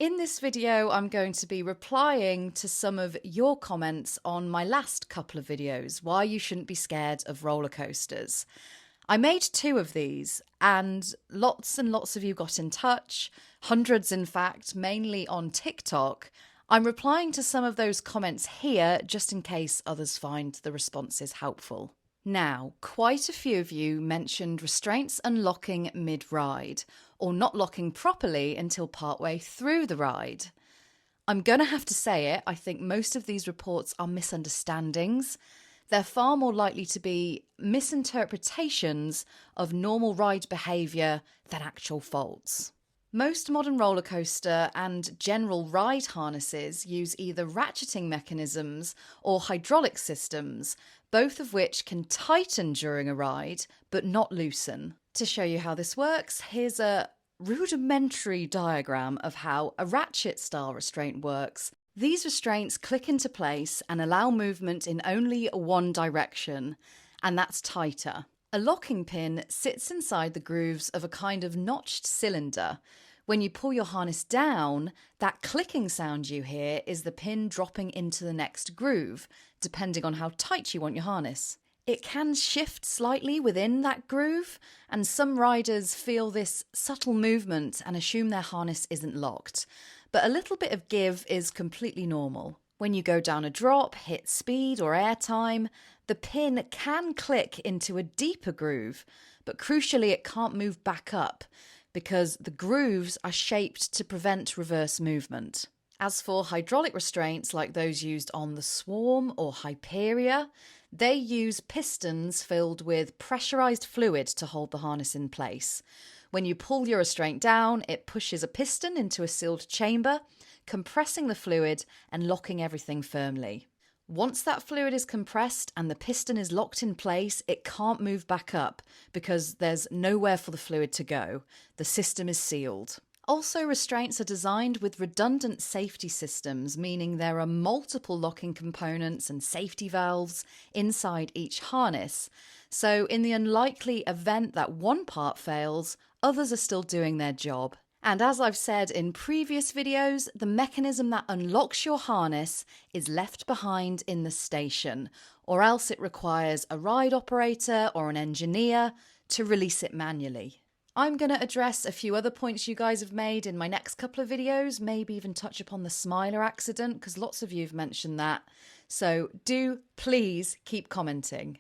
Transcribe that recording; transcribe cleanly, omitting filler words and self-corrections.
In this video, I'm going to be replying to some of your comments on my last couple of videos, why you shouldn't be scared of roller coasters. I made 2 of these and lots of you got in touch, hundreds in fact, mainly on TikTok. I'm replying to some of those comments here just in case others find the responses helpful. Now, quite a few of you mentioned restraints unlocking mid-ride, or not locking properly until partway through the ride. I'm going to have to say it, I think most of these reports are misunderstandings. They're far more likely to be misinterpretations of normal ride behaviour than actual faults. Most modern roller coaster and general ride harnesses use either ratcheting mechanisms or hydraulic systems, both of which can tighten during a ride but not loosen. To show you how this works, here's a rudimentary diagram of how a ratchet-style restraint works. These restraints click into place and allow movement in only one direction, and that's tighter. A locking pin sits inside the grooves of a kind of notched cylinder. When you pull your harness down, that clicking sound you hear is the pin dropping into the next groove, depending on how tight you want your harness. It can shift slightly within that groove, and some riders feel this subtle movement and assume their harness isn't locked. But a little bit of give is completely normal. When you go down a drop, hit speed or airtime, the pin can click into a deeper groove, but crucially it can't move back up because the grooves are shaped to prevent reverse movement. As for hydraulic restraints like those used on the Swarm or Hyperia, they use pistons filled with pressurized fluid to hold the harness in place. When you pull your restraint down, it pushes a piston into a sealed chamber, compressing the fluid and locking everything firmly. Once that fluid is compressed and the piston is locked in place, it can't move back up because there's nowhere for the fluid to go. The system is sealed. Also, restraints are designed with redundant safety systems, meaning there are multiple locking components and safety valves inside each harness. So in the unlikely event that one part fails, others are still doing their job. And as I've said in previous videos, the mechanism that unlocks your harness is left behind in the station, or else it requires a ride operator or an engineer to release it manually. I'm going to address a few other points you guys have made in my next couple of videos, maybe even touch upon the Smiler accident, because lots of you have mentioned that. So do please keep commenting.